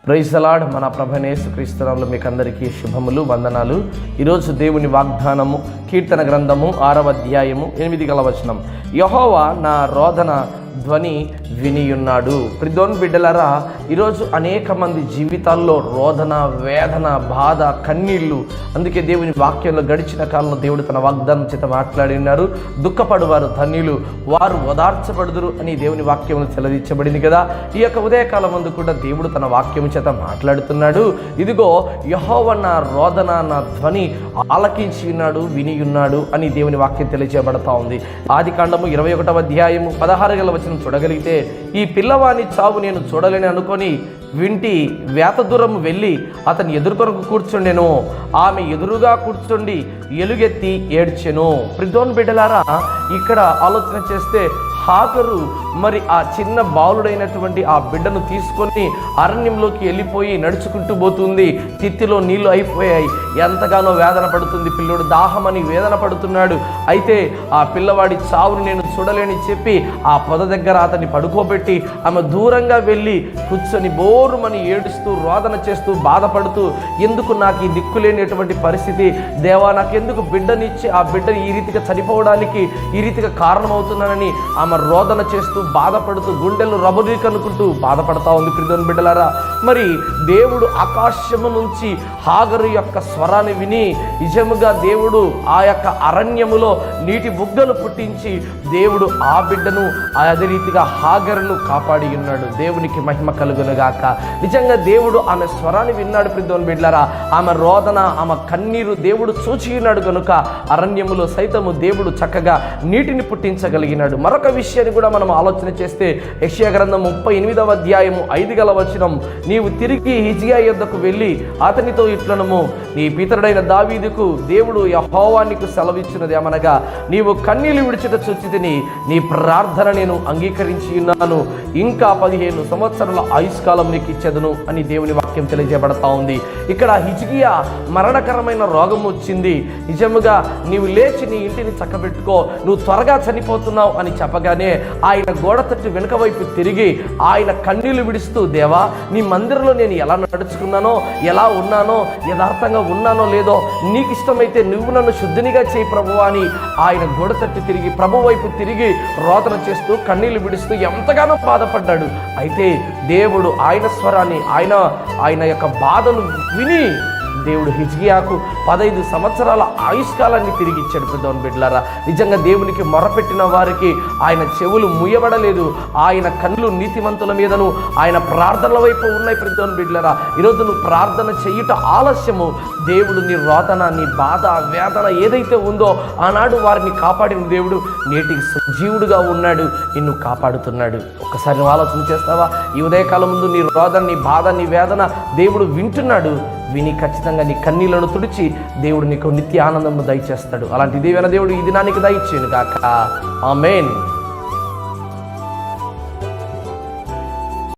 Praise the lord. మన ప్రభువైన యేసుక్రీస్తు నామములో మీకు అందరికీ శుభములు, వందనాలు. ఈరోజు దేవుని వాగ్దానము కీర్తన గ్రంథము 6వ అధ్యాయము 8వ వచనం. యెహోవా నా రోదన ధ్వని వినియున్నాడు. ప్రియమైన బిడ్డలారా, ఈరోజు అనేక మంది జీవితాల్లో రోదన, వేదన, బాధ, కన్నీళ్లు. అందుకే దేవుని వాక్యంలో గడిచిన కాలంలో దేవుడు తన వాగ్దానం చేత మాట్లాడి ఉన్నారు. దుఃఖపడువారు ధన్యులు, వారు ఓదార్చబడుదురు అని దేవుని వాక్యంలో సెలవిచ్చబడింది కదా. ఈ యొక్క ఉదయకాలం ముందు కూడా దేవుడు తన వాక్యం చేత మాట్లాడుతున్నాడు. ఇదిగో యెహోవా నా రోదన, నా ధ్వని ఆలకించి ఉన్నాడు, వినియున్నాడు అని దేవుని వాక్యం తెలియజేయబడతా ఉంది. ఆదికాండము 21వ అధ్యాయము 16వ వచనం చూడగలిగితే, ఈ పిల్లవాని చావు నేను చూడలేని అనుకొని వింటి వేత దూరము వెళ్ళి అతని ఎదుర్కొనకు కూర్చుండెను. ఆమె ఎదురుగా కూర్చుండి ఎలుగెత్తి ఏడ్చెను. ప్రియమైన బిడ్డలారా, ఇక్కడ ఆలోచన చేస్తే హాగరు మరి ఆ చిన్న బాలుడైనటువంటి ఆ బిడ్డను తీసుకొని అరణ్యంలోకి వెళ్ళిపోయి నడుచుకుంటూ పోతుంది. తిత్తిలో నీళ్లు అయిపోయాయి, ఎంతగానో వేదన పడుతుంది. పిల్లోడు దాహమని వేదన పడుతున్నాడు. అయితే ఆ పిల్లవాడి చావుని నేను చూడలేని చెప్పి ఆ పొద దగ్గర అతన్ని పడుకోబెట్టి ఆమె దూరంగా వెళ్ళి కూర్చొని బోరుమని ఏడుస్తూ రోదన చేస్తూ బాధపడుతూ, ఎందుకు నాకు ఈ దిక్కులేనిటువంటి పరిస్థితి, దేవా నాకెందుకు బిడ్డనిచ్చి ఆ బిడ్డని ఈ రీతిగా చనిపోవడానికి ఈ రీతిగా కారణమవుతున్నానని ఆమె రోదన చేస్తూ బాధపడుతూ గుండెలు రబరీకనుకుంటూ బాధపడతా ఉంది. ప్రియమైన బిడ్డలారా, మరి దేవుడు ఆకాశము నుంచి హాగరు యొక్క స్వరాన్ని విని నిజముగా దేవుడు ఆ యొక్క అరణ్యములో నీటి బుగ్గలు పుట్టించి దేవుడు ఆ బిడ్డను అదే రీతిగా హాగరును కాపాడి ఉన్నాడు. దేవునికి మహిమ కలుగునుగాక. నిజంగా దేవుడు ఆమె స్వరాన్ని విన్నాడు. ప్రియమైన బిడ్డలారా, ఆమె రోదన, ఆమె కన్నీరు దేవుడు చూచి ఉన్నాడు కనుక అరణ్యములో సైతము దేవుడు చక్కగా నీటిని పుట్టించగలిగినాడు. మరొక విషయాన్ని కూడా మనం ఆలోచన చేస్తే, యెషయా గ్రంథం 38వ అధ్యాయము 5వ వచనం, నీవు తిరిగి హిజ్కియా యొద్దకు వెళ్ళి అతనితో ఇట్లనము, నీ పితరుడైన దావీదుకు దేవుడు యెహోవా నీకు సెలవిచ్చినది ఏమనగా, నీవు కన్నీళ్లు విడిచుట చూచితిని, నీ ప్రార్థన నేను అంగీకరించి ఉన్నాను, ఇంకా 15 సంవత్సరాల ఆయుష్కాలం నీకు ఇచ్చేదను అని దేవుని వాక్యం తెలియజేయబడతా ఉంది. ఇక్కడ హిజ్కియా మరణకరమైన రోగం వచ్చింది. నిజముగా నీవు లేచి నీ ఇంటిని చక్కబెట్టుకో, నువ్వు త్వరగా చనిపోతున్నావు అని చెప్పగానే ఆయన గోడ తట్టు వెనుక వైపు తిరిగి ఆయన కన్నీళ్లు విడుస్తూ, దేవా నీ మందిరంలో నేను ఎలా నడుచుకున్నానో, ఎలా ఉన్నానో, యథార్థంగా ఉన్నానో లేదో, నీకు ఇష్టమైతే నువ్వు నన్ను శుద్ధినిగా చేయి ప్రభువా అని ఆయన గోడ తట్టు తిరిగి ప్రభు వైపు తిరిగి రోదన చేస్తూ కన్నీళ్లు విడుస్తూ ఎంతగానో బాధపడ్డాడు. అయితే దేవుడు ఆయన స్వరాన్ని, ఆయన యొక్క బాధను విని దేవుడు హిజ్కియాకు 15 సంవత్సరాల ఆయుష్కాలాన్ని తిరిగి ఇచ్చాడు. ప్రియమైన బిడ్డలారా, నిజంగా దేవునికి మొరపెట్టిన వారికి ఆయన చెవులు ముయ్యబడలేదు. ఆయన కళ్ళు నీతిమంతుల మీదను ఆయన ప్రార్థనల వైపు ఉన్నాయి. ప్రియమైన బిడ్డలారా, ఈరోజు నువ్వు ప్రార్థన చేయుట ఆలస్యము, దేవుడు నీ రోదన, నీ బాధ, వేదన ఏదైతే ఉందో ఆనాడు వారిని కాపాడిన దేవుడు నేటికి సజీవుడుగా ఉన్నాడు, నిన్ను కాపాడుతున్నాడు. ఒక్కసారి నువ్వు ఆలోచన చేస్తావా? ఈ ఉదయకాలం ముందు నీ రోదన, నీ బాధ, నీ వేదన దేవుడు వింటున్నాడు. విని ఖచ్చితంగా నీ కన్నీళ్లను తుడిచి దేవుడు నీకు నిత్య ఆనందము దయచేస్తాడు. అలాంటి దేవైన దేవుడు ఈ దినానికి దయచేయును గాక. ఆమేన్.